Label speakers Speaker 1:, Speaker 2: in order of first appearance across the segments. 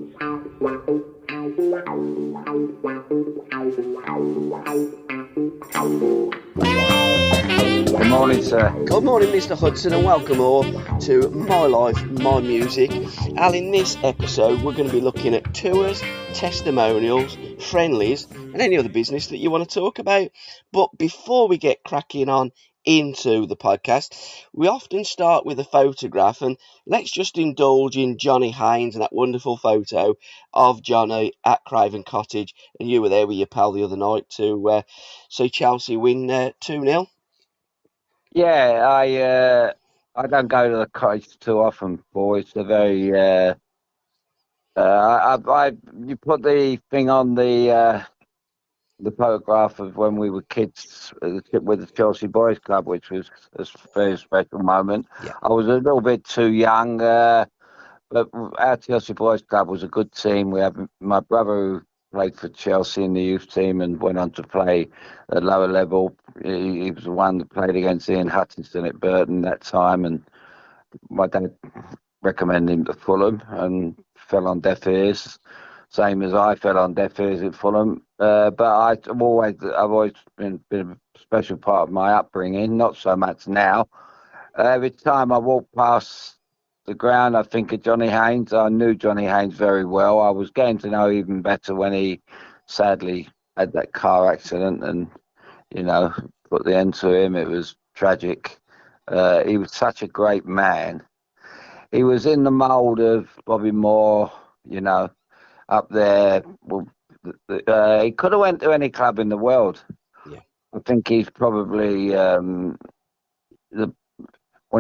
Speaker 1: Good morning, sir.
Speaker 2: Good morning, Mr. Hudson, and welcome all to My Life, My Music. Al, in this episode, we're going to be looking at tours, testimonials, friendlies, and any other business that you want to talk about. But before we get cracking on into the podcast, we often start with a photograph, and let's just indulge in Johnny Haynes and that wonderful photo of Johnny at Craven Cottage. And you were there with your pal the other night to see Chelsea win 2-0.
Speaker 1: Yeah, I don't go to the cottage too often, boys. They're very you put the thing on the photograph of when we were kids with the Chelsea Boys Club, which was a very special moment.
Speaker 2: Yeah.
Speaker 1: I was a little bit too young, but our Chelsea Boys Club was a good team. We have my brother who played for Chelsea in the youth team and went on to play at lower level. He was the one that played against Alan Hudson at Burton that time, and my dad recommended him to Fulham and fell on deaf ears, same as I fell on deaf ears at Fulham. But I've always been a special part of my upbringing, not so much now. Every time I walk past the ground, I think of Johnny Haynes. I knew Johnny Haynes very well. I was getting to know even better when he sadly had that car accident and, put the end to him. It was tragic. He was such a great man. He was in the mould of Bobby Moore, up there. Well, he could have went to any club in the world.
Speaker 2: Yeah.
Speaker 1: I think he's probably, when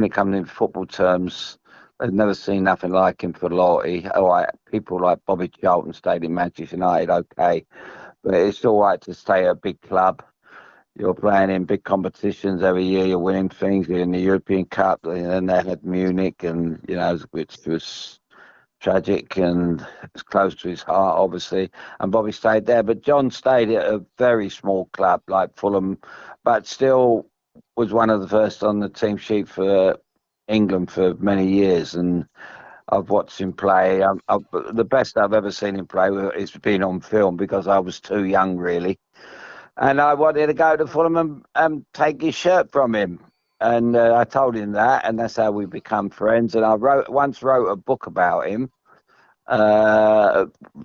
Speaker 1: it comes in football terms, I've never seen nothing like him for loyalty. People like Bobby Charlton stayed in Manchester United, okay, but it's all right to stay at a big club. You're playing in big competitions every year. You're winning things. You're in the European Cup, and then they had Munich, and which was tragic and it's close to his heart, obviously. And Bobby stayed there, but John stayed at a very small club like Fulham, but still was one of the first on the team sheet for England for many years, and I've watched him play. The best I've ever seen him play is been on film because I was too young, really. And I wanted to go to Fulham and take his shirt from him. And I told him that, and that's how we become friends. And I once wrote a book about him,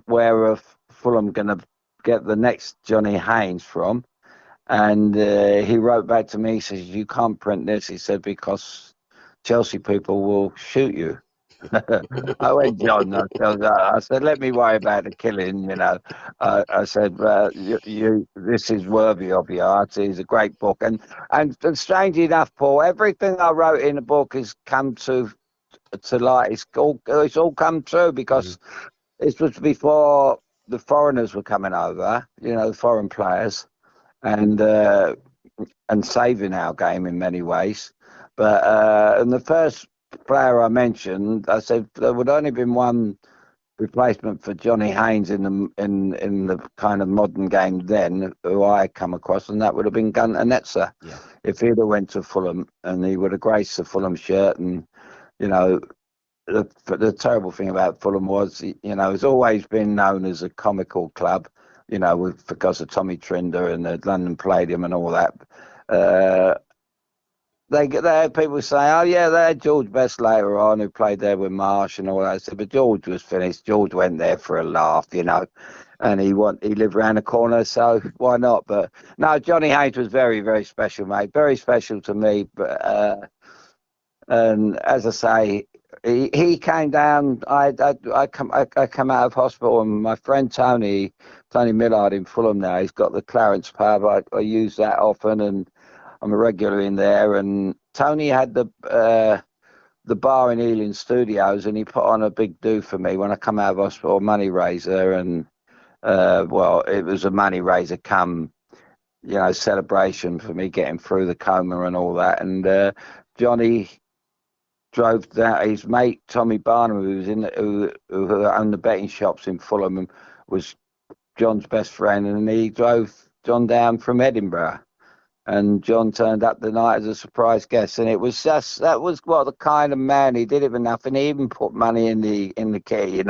Speaker 1: where Fulham going to get the next Johnny Haynes from. And he wrote back to me, he says, "You can't print this," he said, "because Chelsea people will shoot you." I went, "John," I said, "let me worry about the killing, I said, this is worthy of your art. It's a great book. And strangely enough, Paul, everything I wrote in the book has come to light. It's all come true because this was before the foreigners were coming over, the foreign players, and saving our game in many ways. But and the first player I mentioned, I said there would only been one replacement for Johnny Haynes in the kind of modern game then, who I come across, and that would have been Gunter Netzer.
Speaker 2: Yeah.
Speaker 1: If he'd have went to Fulham, and he would have graced the Fulham shirt. And the terrible thing about Fulham was, it's always been known as a comical club, because of Tommy Trinder and the London Palladium and all that. They had people say, "Oh yeah, they had George Best later on, who played there with Marsh and all that." I said, but George was finished. George went there for a laugh, and he lived around the corner, so why not? But no, Johnny Haynes was very, very special, mate. Very special to me. But and as I say, he came down. I come out of hospital, and my friend Tony Millard in Fulham now, he's got the Clarence pub. I use that often, and I'm a regular in there. And Tony had the bar in Ealing Studios, and he put on a big do for me when I come out of hospital, money raiser. And it was a money raiser come, celebration for me getting through the coma and all that. And Johnny drove that. His mate Tommy Barnum, who owned the betting shops in Fulham, and was John's best friend, and he drove John down from Edinburgh. And John turned up the night as a surprise guest, and that was what the kind of man he did it for nothing. He even put money in the kit,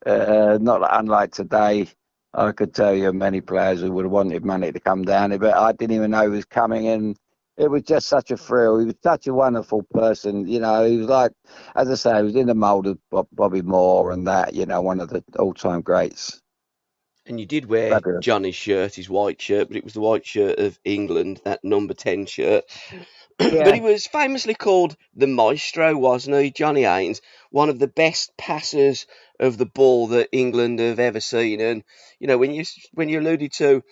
Speaker 1: Not unlike today. I could tell you many players who would have wanted money to come down here, but I didn't even know he was coming, and it was just such a thrill. He was such a wonderful person, you know. He was like, as I say, he was in the mould of Bobby Moore and that, you know, one of the all-time greats.
Speaker 2: And you did wear
Speaker 1: Fabulous.
Speaker 2: Johnny's shirt, his white shirt, but it was the white shirt of England, that number 10 shirt. But
Speaker 1: Yeah.
Speaker 2: he was famously called the Maestro, wasn't he? Johnny Haynes, one of the best passers of the ball that England have ever seen. And you know, when you alluded to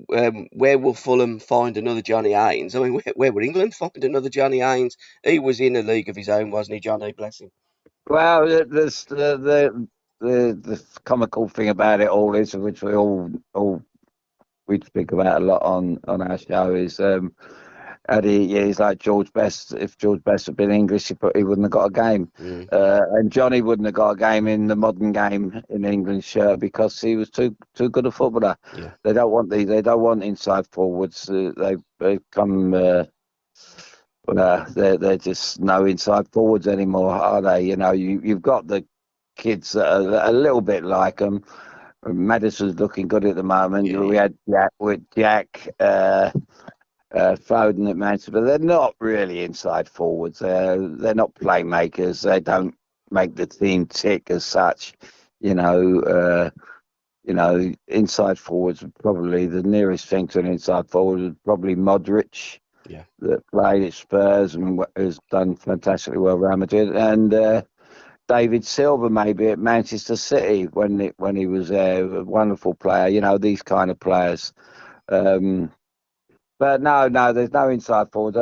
Speaker 2: where will Fulham find another Johnny Haynes? I mean, where will England find another Johnny Haynes? He was in a league of his own, wasn't he, Johnny? Bless him.
Speaker 1: Well, the comical thing about it all is, which we all we speak about a lot on our show, is Eddie, yeah, he's like George Best. If George Best had been English, he wouldn't have got a game.
Speaker 2: Mm,
Speaker 1: And Johnny wouldn't have got a game in the modern game in England's shirt because he was too good a footballer.
Speaker 2: yeah,
Speaker 1: They don't want inside forwards. They come. They're just no inside forwards anymore, are they? You know, you've got the kids that are a little bit like them. Madison's looking good at the moment.
Speaker 2: yeah,
Speaker 1: We
Speaker 2: yeah,
Speaker 1: had Jack. Foden at Manchester, but they're not really inside forwards. They're not playmakers. They don't make the team tick as such. You know, inside forwards are probably the nearest thing to an inside forward is probably Modric
Speaker 2: yeah.
Speaker 1: that played at Spurs and has done fantastically well at Real Madrid, and David Silva maybe at Manchester City when he was a wonderful player. You know, these kind of players. Um, But no, there's no inside forward.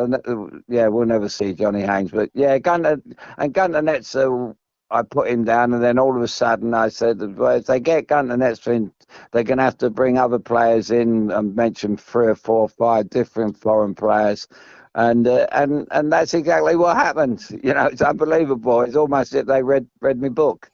Speaker 1: Yeah, we'll never see Johnny Haynes. But yeah, Gunter Netzer, I put him down, and then all of a sudden I said, well, if they get Gunter Netzer in, they're going to have to bring other players in and mention 3 or 4 or 5 different foreign players. And that's exactly what happened. You know, it's unbelievable. It's almost as if they read my book.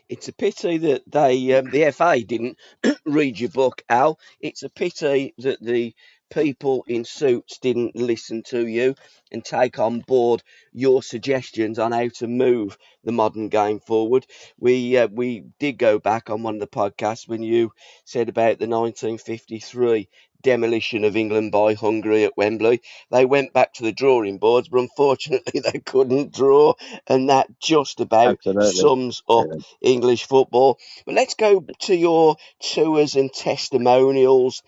Speaker 2: It's a pity that the FA didn't read your book, Al. It's a pity that the people in suits didn't listen to you and take on board your suggestions on how to move the modern game forward. We did go back on one of the podcasts when you said about the 1953 demolition of England by Hungary at Wembley. They went back to the drawing boards, but unfortunately they couldn't draw, and that just about
Speaker 1: Absolutely.
Speaker 2: sums up
Speaker 1: Yeah.
Speaker 2: English football. But let's go to your tours and testimonials.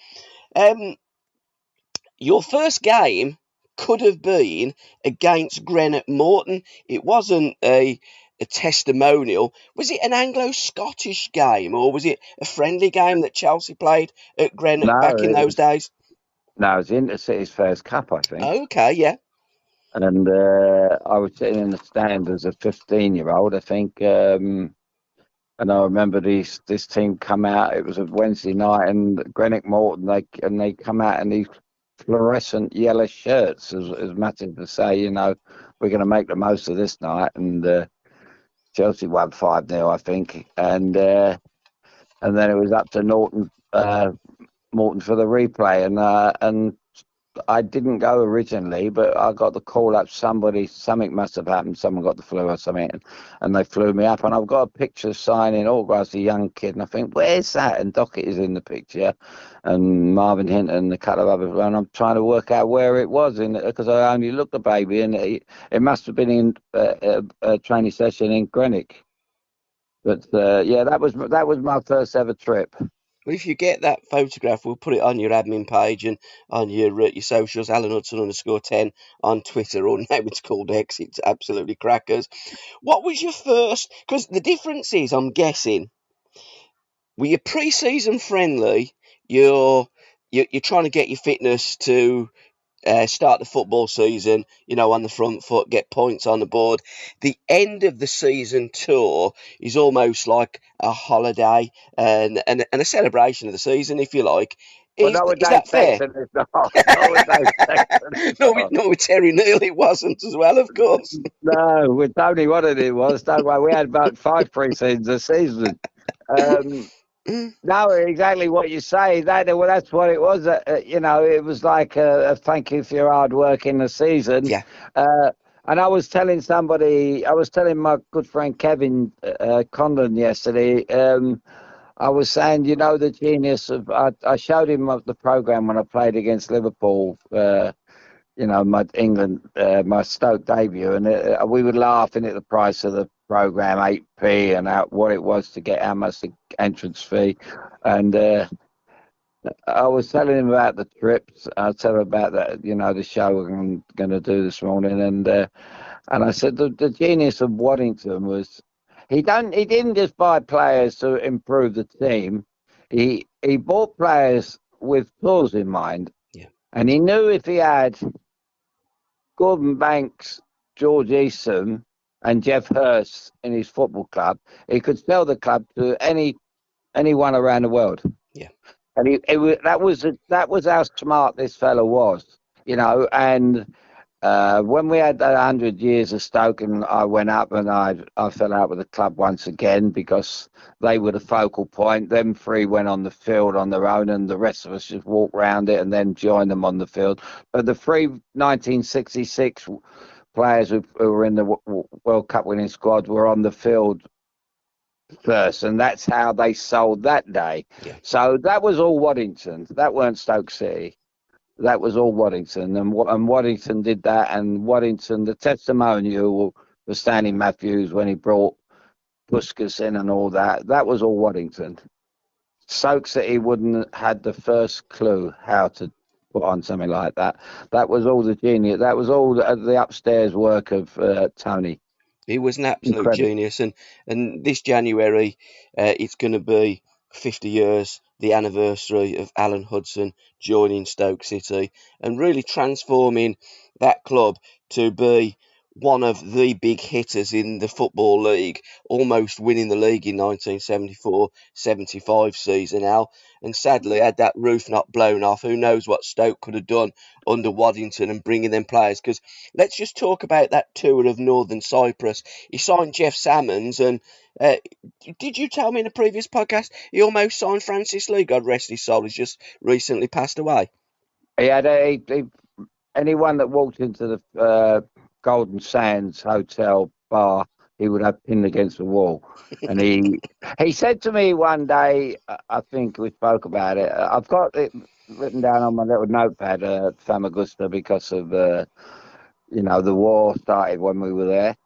Speaker 2: Um, your first game could have been against Greenock Morton. It wasn't a testimonial. Was it an Anglo-Scottish game, or was it a friendly game that Chelsea played at Greenock
Speaker 1: No,
Speaker 2: back in those days?
Speaker 1: no, it was Intercity's first cup, I think.
Speaker 2: Okay, yeah.
Speaker 1: And I was sitting in the stand as a 15-year-old, I think. And I remember this team come out. It was a Wednesday night, and Greenock Morton they come out in these fluorescent yellow shirts, as much as to say, you know, we're going to make the most of this night. And Chelsea won 5-0, I think. And then it was up to Morton for the replay, and I didn't go originally, but I got the call up. Something must have happened. Someone got the flu or something, and they flew me up. And I've got a picture signing autographs, a young kid, and I think, where's that? And Dockett is in the picture, and Marvin Hinton and a couple of others. And I'm trying to work out where it was because I only looked at the baby, and it must have been in a training session in Greenwich. But yeah, that was my first ever trip.
Speaker 2: Well, if you get that photograph, we'll put it on your admin page and on your socials, Alan Hudson _10 on Twitter, or now it's called X. It's absolutely crackers. What was your first? Because the difference is, I'm guessing, with your pre-season friendly, you're trying to get your fitness to start the football season, on the front foot, get points on the board. The end of the season tour is almost like a holiday and a celebration of the season, if you like.
Speaker 1: Well,
Speaker 2: Is
Speaker 1: not with
Speaker 2: is
Speaker 1: Dave
Speaker 2: that fair?
Speaker 1: Sexton, it's not. Not with Dave Sexton, it's not.
Speaker 2: Not with Terry Neal, it wasn't as well, of course.
Speaker 1: No, with Tony, what it was, don't worry, we had about 5 pre-seasons a season. Um, no, exactly what you say. That's what it was. You know, it was like a thank you for your hard work in the season.
Speaker 2: Yeah,
Speaker 1: Uh, And I was telling my good friend Kevin Conlon yesterday. I was saying, the genius of. I showed him the program when I played against Liverpool. My England, my Stoke debut, and we were laughing at the price of the program, 8p, and what it was to get how much the entrance fee, and. I was telling him about the trips. I tell him about that, the show I'm going to do this morning, and I said the genius of Waddington was he didn't just buy players to improve the team. He bought players with tools in mind,
Speaker 2: Yeah.
Speaker 1: and he knew if he had Gordon Banks, George Easton, and Jeff Hurst in his football club, he could sell the club to anyone around the world.
Speaker 2: Yeah.
Speaker 1: And that was how smart this fellow was, And when we had that 100 years of Stoke, and I went up and I fell out with the club once again because they were the focal point. Them three went on the field on their own, and the rest of us just walked round it and then joined them on the field. But the three 1966 players who were in the World Cup winning squad were on the field first, and that's how they sold that day.
Speaker 2: Yeah.
Speaker 1: So that was all Waddington. That weren't Stoke City. That was all Waddington, and Waddington did that. And Waddington, the testimonial was Stanley Matthews when he brought Puskas in and all that. That was all Waddington. Stoke City wouldn't have had the first clue how to put on something like that. That was all the genius. That was all the upstairs work of Tony.
Speaker 2: He was an absolute
Speaker 1: Incredible.
Speaker 2: genius, and this January, it's going to be 50 years, the anniversary of Alan Hudson joining Stoke City and really transforming that club to be one of the big hitters in the Football League, almost winning the league in 1974-75 season, Al. And sadly, had that roof not blown off, who knows what Stoke could have done under Waddington and bringing them players. Because let's just talk about that tour of Northern Cyprus. He signed Jeff Salmons, and did you tell me in a previous podcast he almost signed Francis Lee? God rest his soul, he's just recently passed away.
Speaker 1: He had anyone that walked into the Golden Sands Hotel bar, he would have pinned against the wall. And he said to me one day, I think we spoke about it. I've got it written down on my little notepad, Famagusta, because of the war started when we were there.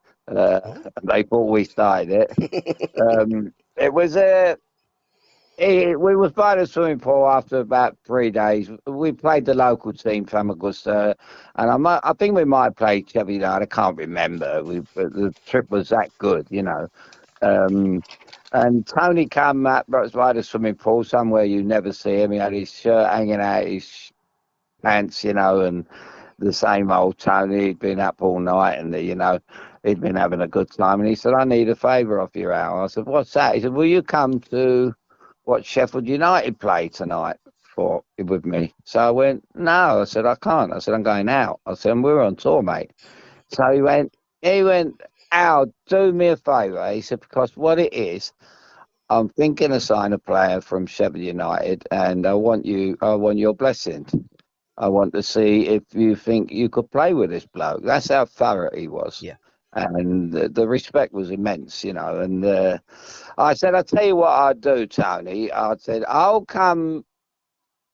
Speaker 1: They thought we started it. It was we was by the swimming pool after about 3 days. We played the local team, Famagusta, and I think we might play Chevy United. I can't remember. The trip was that good, And Tony came up by the swimming pool, somewhere you never see him. He had his shirt hanging out his pants, and the same old Tony. He'd been up all night, and he'd been having a good time. And he said, "I need a favour off you, Al." I said, "What's that?" He said, "Will you come to watch Sheffield United play tonight with me?" So I went, "No." I said, "I can't." I said, "I'm going out." I said, "We're on tour, mate." So he went, "Al, do me a favour." He said, "Because what it is, I'm thinking of signing a player from Sheffield United, and I want your blessing. I want to see if you think you could play with this bloke." That's how thorough he was.
Speaker 2: Yeah.
Speaker 1: And the respect was immense, And I said, "I'll tell you what I'd do, Tony." I said, "I'll come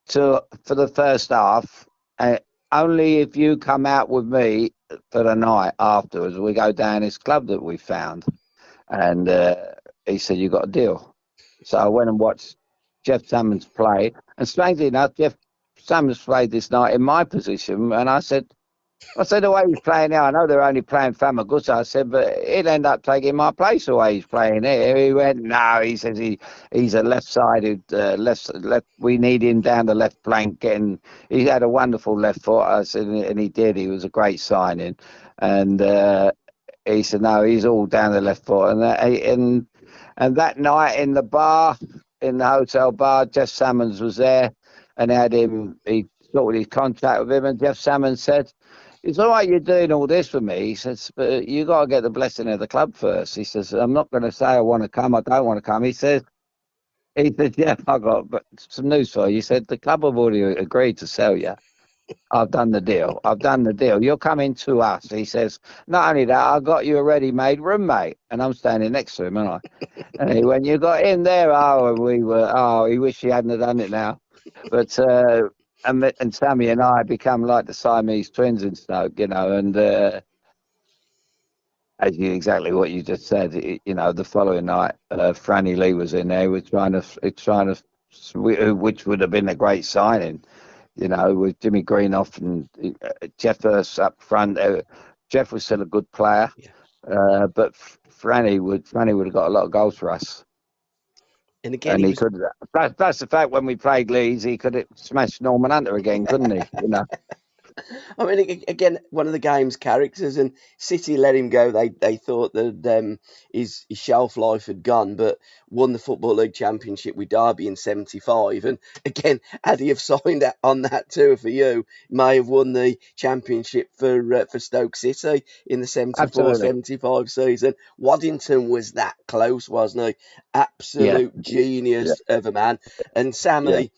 Speaker 1: for the first half, and only if you come out with me for the night afterwards. We go down this club that we found." And he said, "You got a deal." So I went and watched Jeff Salmons play. And strangely enough, Jeff Salmons played this night in my position. And I said, "The way he's playing now, I know they're only playing Famagusta." I said, "But he'll end up taking my place the way he's playing here." He went, "No," he says, he's a left-sided, left. We need him down the left flank. He had a wonderful left foot. I said, and he did. He was a great signing. And he said, "No, he's all down the left foot." And that night in the bar, in the hotel bar, Jeff Salmons was there, and he sorted his contract with him, and Jeff Salmons said, "It's all right you're doing all this for me." He says, "But you got to get the blessing of the club first." He says, "I'm not going to say I want to come, I don't want to come." He said, "Jeff, I got some news for you." He said, "The club have already agreed to sell you." I've done the deal. I've done the deal. You're coming to us. He says, not only that, I got you a ready-made roommate. And I'm standing next to him, aren't I? And he went, you got in there. He wished he hadn't have done it now. But, and Sammy and I become like the Siamese twins in Stoke, and exactly what you just said, the following night, Franny Lee was in there. We're trying to, which would have been a great signing, with Jimmy Greenoff and Jeff Hurst up front. Jeff was still a good player, but Franny would have got a lot of goals for us.
Speaker 2: And again,
Speaker 1: And he could. That's the fact. When we played Leeds, he could have smashed Norman Hunter again, couldn't he?
Speaker 2: I mean, again, one of the game's characters, and City let him go. They thought that his shelf life had gone, but won the Football League Championship with Derby in '75. And again, had he have signed on that tour for you, may have won the championship for Stoke City in the '74-'75 season. Waddington was that close, wasn't he? Absolute genius of a man. And Sammy.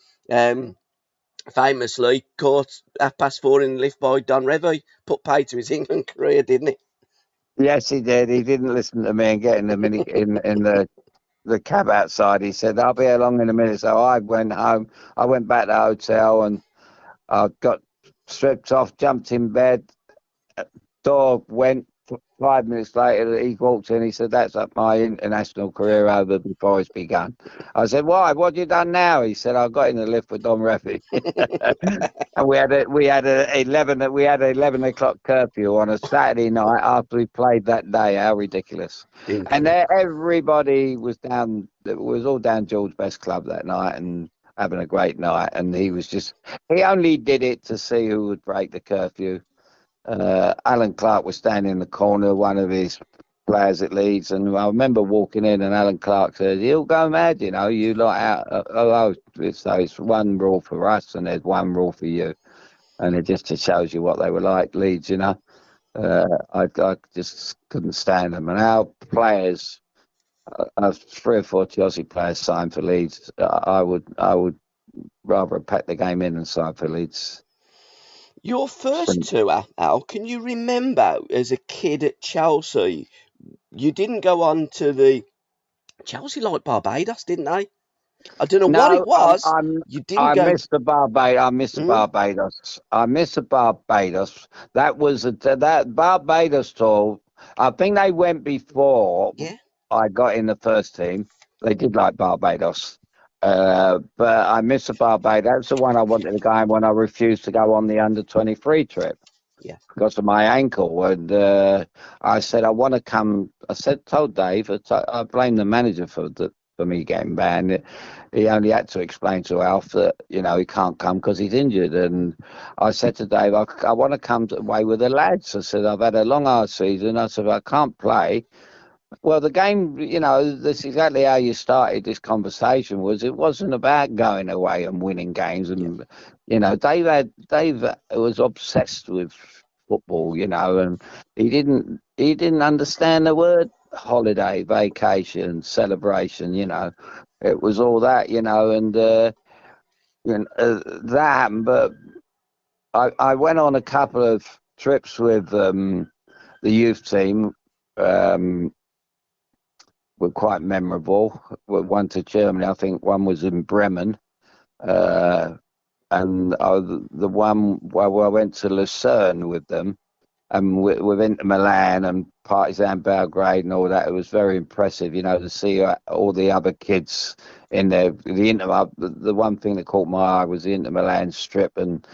Speaker 2: Famously caught 4:30 in the lift by Don Revie, put paid to his England career, didn't he?
Speaker 1: Yes, he did. He didn't listen to me and get in the cab outside. He said, I'll be along in a minute. So I went home. I went back to the hotel and I got stripped off, jumped in bed. Door went. 5 minutes later, he walked in. He said, "That's up my international career over before it's begun." I said, "Why? What have you done now?" He said, "I got in the lift with Don Revie." And we had a 11 o'clock curfew on a Saturday night after we played that day. How ridiculous! And everybody was down. It was all down George Best Club that night and having a great night. And he only did it to see who would break the curfew. Alan Clark was standing in the corner, one of his players at Leeds, and I remember walking in and Alan Clark said, "You'll go mad, you lot out." So it's one rule for us and there's one rule for you. And it just shows you what they were like, Leeds, I just couldn't stand them. And our players, 3 or 4 Chelsea players signed for Leeds. I would rather pack the game in and sign for Leeds.
Speaker 2: Your first tour, Al, can you remember as a kid at Chelsea? You didn't go on to the Chelsea like Barbados, didn't they? I don't know what it was. You didn't go.
Speaker 1: I missed the Barbados. I missed the Barbados. That was that Barbados tour. I think they went before I got in the first team. They did like Barbados. But I missed the Barbados. That's the one I wanted to go on when I refused to go on the under-23 trip.
Speaker 2: Yeah.
Speaker 1: Because of my ankle. And I said, I want to come. Told Dave, I blame the manager for me getting banned. He only had to explain to Alf that, he can't come because he's injured. And I said to Dave, I want to come away with the lads. I said, I've had a long, hard season. I said, I can't play. Well, the game, that's exactly how you started this conversation. It wasn't about going away and winning games. And, Dave was obsessed with football, and he didn't understand the word holiday, vacation, celebration, it was all that, and that happened. But I went on a couple of trips with the youth team, were quite memorable. One to Germany, I think one was in Bremen, and the one where I went to Lucerne with them, and with Inter Milan and Partizan Belgrade and all that. It was very impressive, to see all the other kids in there. The one thing that caught my eye was the Inter Milan strip, and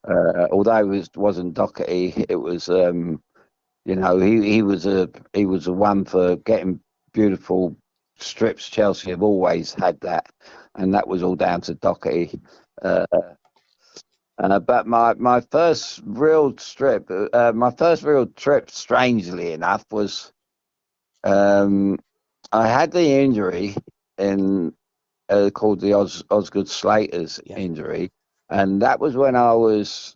Speaker 1: although it wasn't Doherty, it was he was a one for getting beautiful strips. Chelsea have always had that, and that was all down to Doherty. But my first real trip, strangely enough, was I had the injury called the Osgood Slater's injury, and that was when I was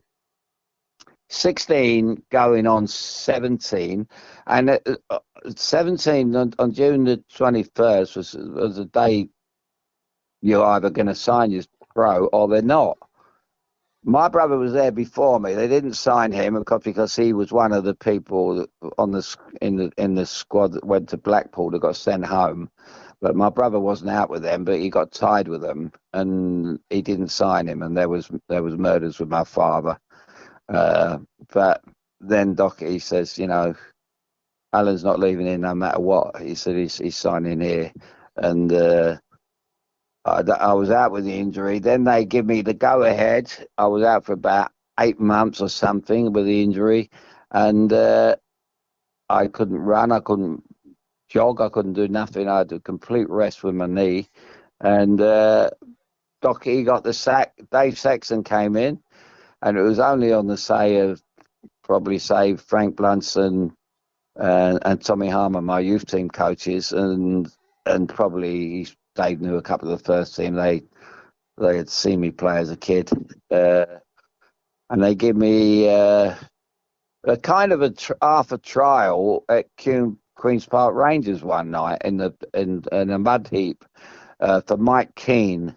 Speaker 1: 16 going on 17, and 17 on June the 21st was the day you're either going to sign your pro or they're not. My brother was there before me. They didn't sign him because he was one of the people on in the squad that went to Blackpool that got sent home. But my brother wasn't out with them, but he got tied with them, and he didn't sign him. And there was murders with my father. But then Doc, he says, Alan's not leaving here no matter what. He said he's signing here, and I was out with the injury. Then they give me the go ahead. I was out for about 8 months or something with the injury, and I couldn't run. I couldn't jog. I couldn't do nothing. I had a complete rest with my knee, and Docky got the sack. Dave Sexton came in, and it was only on the say of probably say Frank Blunson and Tommy Harmer, my youth team coaches, and probably Dave knew a couple of the first team. They had seen me play as a kid, and they give me a kind of half a trial at Queens Park Rangers one night in a mud heap for Mike Keane,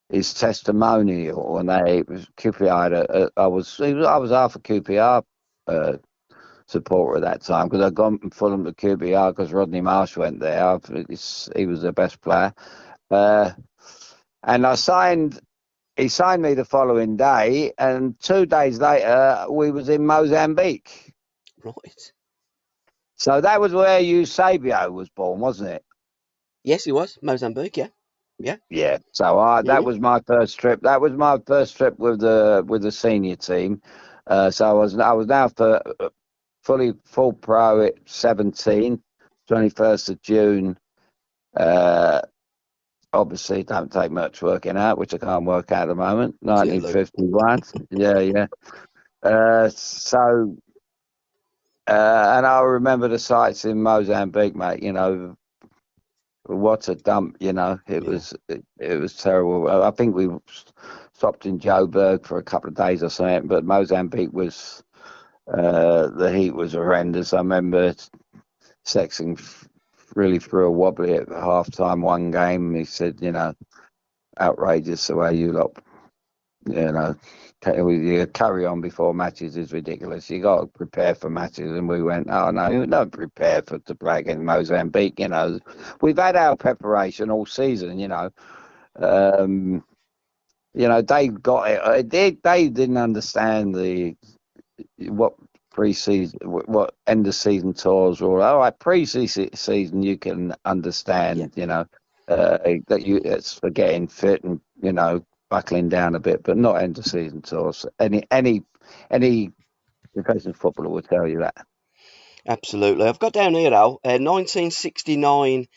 Speaker 1: his testimonial, and QPR. I was half a QPR supporter at that time because I'd gone from Fulham to QPR because Rodney Marsh went there. He was the best player, and he signed me the following day, and 2 days later we was in Mozambique.
Speaker 2: Right.
Speaker 1: So that was where Eusebio was born, wasn't it?
Speaker 2: Yes, he was. Mozambique, yeah. Yeah.
Speaker 1: Yeah. So that was my first trip. That was my first trip with the senior team. So I was now full pro at 17, 21st of June. Obviously, don't take much working out, which I can't work out at the moment. 1951. Yeah. And I remember the sights in Mozambique, mate. What a dump. It was terrible. I think we stopped in Joburg for a couple of days or something, but Mozambique was the heat was horrendous. I remember Sexton really threw a wobbly at half time one game. He said, outrageous the way you lot, you carry on before matches is ridiculous. You got to prepare for matches. And we went, oh, no, we're not prepared to play against Mozambique. We've had our preparation all season, they got it. They didn't understand what pre-season, what end of season tours were all right. Pre-season you can understand, that it's for getting fit and buckling down a bit, but not end of season tours. Any professional footballer will tell you that.
Speaker 2: Absolutely. I've got down here, Al, 1969-70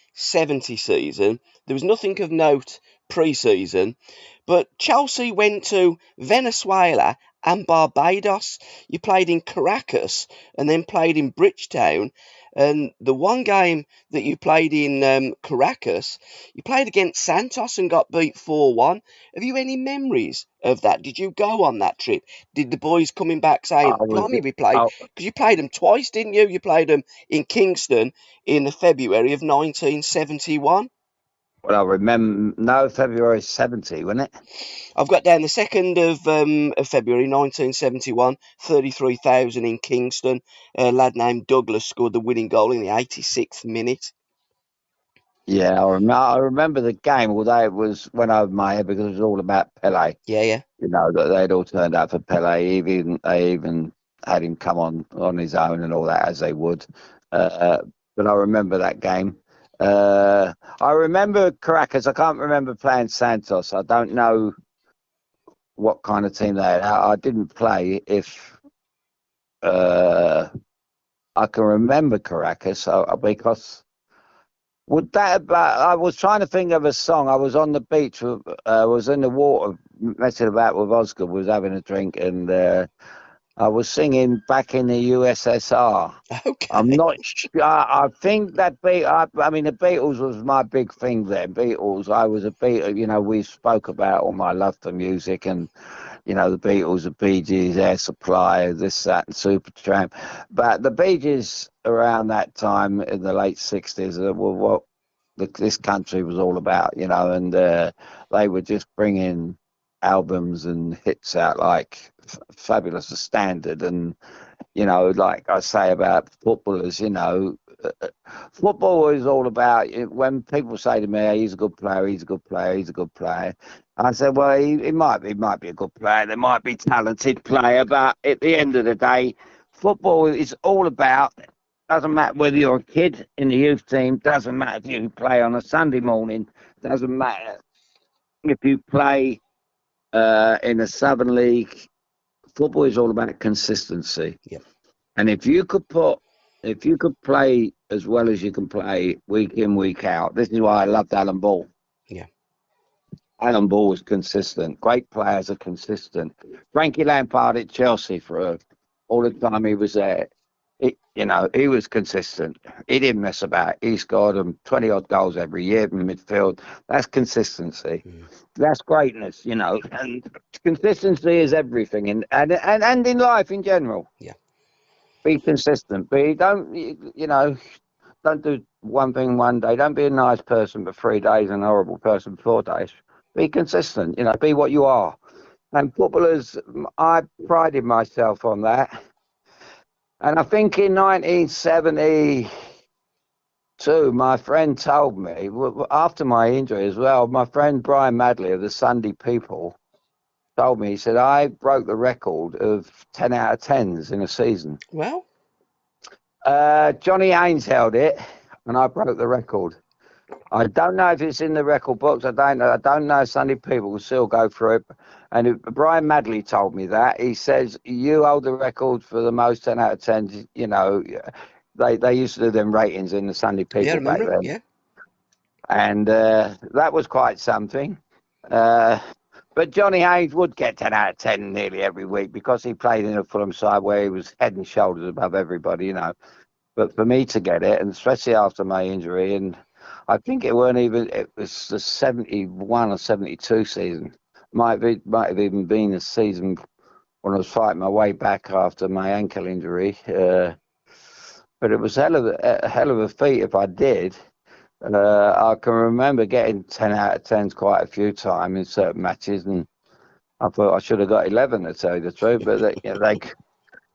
Speaker 2: season. There was nothing of note pre-season, but Chelsea went to Venezuela and Barbados. You played in Caracas and then played in Bridgetown. And the one game that you played in Caracas, you played against Santos and got beat 4-1. Have you any memories of that? Did you go on that trip? Did the boys coming back saying, blimey, we played? Because you played them twice, didn't you? You played them in Kingston in the February of 1971.
Speaker 1: Well, I remember, no, February 70, wasn't it?
Speaker 2: I've got down the 2nd of February 1971, 33,000 in Kingston. A lad named Douglas scored the winning goal in the 86th minute.
Speaker 1: Yeah, I remember the game, although it was went over my head because it was all about Pele.
Speaker 2: Yeah.
Speaker 1: That they'd all turned out for Pele. They even had him come on his own and all that, as they would. But I remember that game. I remember Caracas. I can't remember playing Santos. I don't know what kind of team they had. I didn't play. If I can remember Caracas, because I was trying to think of a song. I was on the beach. Was in the water messing about with Oscar. Was having a drink, and I was singing "Back in the USSR."
Speaker 2: Okay.
Speaker 1: I'm not sure. I think that I mean, the Beatles was my big thing then. Beatles. I was a Beatle. We spoke about all my love for music, and the Beatles, the Bee Gees, Air Supply, this, that, and Supertramp. But the Bee Gees around that time in the late '60s were what this country was all about, and they were just bringing albums and hits out like Fabulous the Standard, and like I say about footballers, football is all about, when people say to me, "Hey, he's a good player, he's a good player, he's a good player," I said, well, he might be a good player, there might be a talented player, but at the end of the day, football is all about, doesn't matter whether you're a kid in the youth team, doesn't matter if you play on a Sunday morning, doesn't matter if you play in a Southern League. Football is all about consistency.
Speaker 2: Yep.
Speaker 1: And if you could play as well as you can play week in, week out, this is why I loved Alan Ball.
Speaker 2: Yeah.
Speaker 1: Alan Ball was consistent. Great players are consistent. Frankie Lampard at Chelsea for all the time he was there. He was consistent. He didn't mess about. He scored them 20-odd goals every year in midfield. That's consistency. That's greatness, and consistency is everything, and in life in general.
Speaker 2: Yeah.
Speaker 1: Be consistent. Don't do one thing one day. Don't be a nice person for 3 days and a horrible person for 4 days. Be consistent. Be what you are. And footballers, I prided myself on that. And I think in 1972, my friend told me, after my injury as well, my friend Brian Madley of the Sunday People told me, he said, I broke the record of 10 out of 10s in a season.
Speaker 2: Well?
Speaker 1: Johnny Haynes held it, and I broke the record. I don't know if it's in the record books. I don't know. I don't know if Sunday People will still go through it. And Brian Madley told me that. He says, you hold the record for the most 10 out of 10. They used to do them ratings in the Sunday People back then.
Speaker 2: Yeah.
Speaker 1: And that was quite something. But Johnny Haynes would get 10 out of 10 nearly every week because he played in a Fulham side where he was head and shoulders above everybody, But for me to get it, and especially after my injury, and I think it was the 71 or 72 season. Might have even been the season when I was fighting my way back after my ankle injury. But it was a hell of a feat if I did. I can remember getting 10 out of 10s quite a few times in certain matches, and I thought I should have got 11 to tell you the truth.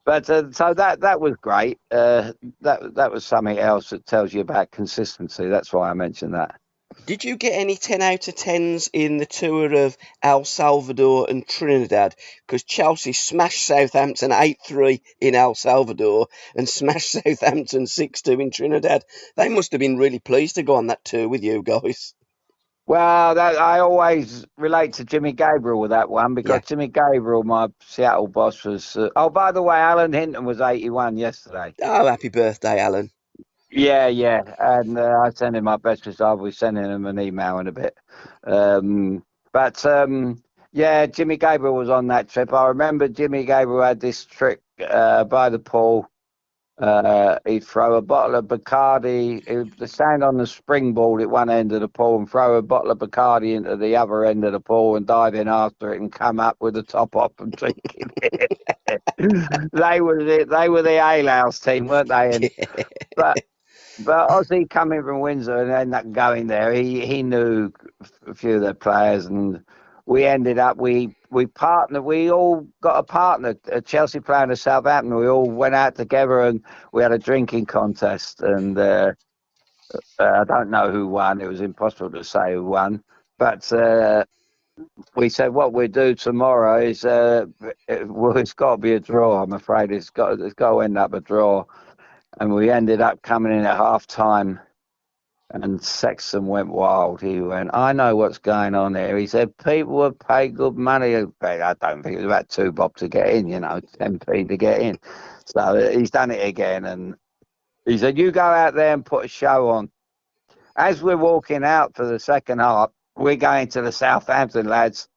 Speaker 1: But so that was great. That was something else that tells you about consistency. That's why I mentioned that.
Speaker 2: Did you get any 10 out of 10s in the tour of El Salvador and Trinidad? Because Chelsea smashed Southampton 8-3 in El Salvador and smashed Southampton 6-2 in Trinidad. They must have been really pleased to go on that tour with you guys.
Speaker 1: Well, I always relate to Jimmy Gabriel with that one because Jimmy Gabriel, my Seattle boss, was... by the way, Alan Hinton was 81 yesterday.
Speaker 2: Oh, happy birthday, Alan.
Speaker 1: Yeah. And I sent him my best wishes. I'll be sending him an email in a bit. Jimmy Gabriel was on that trip. I remember Jimmy Gabriel had this trick by the pool. He'd throw a bottle of Bacardi. He'd stand on the springboard at one end of the pool and throw a bottle of Bacardi into the other end of the pool and dive in after it and come up with the top off and drinking it. They were the A-Louse team, weren't they? And, But Ozzy coming from Windsor and ended up going there. He knew a few of the players, and we ended up we partnered. We all got a partner, a Chelsea player and a Southampton. We all went out together and we had a drinking contest. And I don't know who won. It was impossible to say who won. But we said what we'll do tomorrow is it's got to be a draw. I'm afraid it's got to end up a draw. And we ended up coming in at half time, and Sexton went wild. He went, I know what's going on here. He said, people will pay good money. I don't think it was about £2 to get in, 10p to get in. So he's done it again. And he said, you go out there and put a show on. As we're walking out for the second half, we're going to the Southampton lads.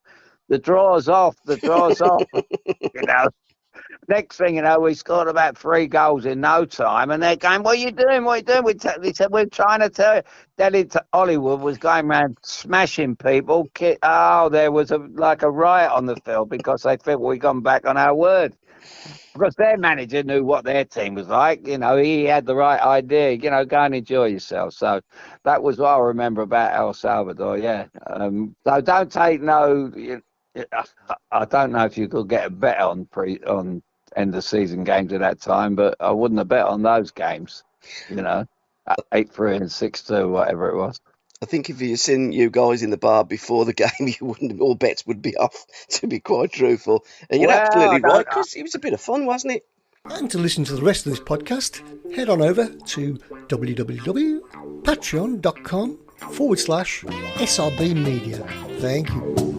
Speaker 1: The draw's off. Next thing you know, we scored about 3 goals in no time, and they're going, what are you doing? They said, we're trying to tell you. Delhi to Hollywood was going around smashing people. There was a riot on the field because they felt we'd gone back on our word. Because their manager knew what their team was like. He had the right idea. Go and enjoy yourself. So that was what I remember about El Salvador, yeah. So don't take no... I don't know if you could get a bet on end of season games at that time, but I wouldn't have bet on those games. 8-3 and 6-2, whatever it was.
Speaker 2: I think if you seen you guys in the bar before the game, you wouldn't. All bets would be off. To be quite truthful, and you're absolutely right, Chris. It was a bit of fun, wasn't it?
Speaker 3: And to listen to the rest of this podcast, head on over to www.patreon.com/SRB Media. Thank you.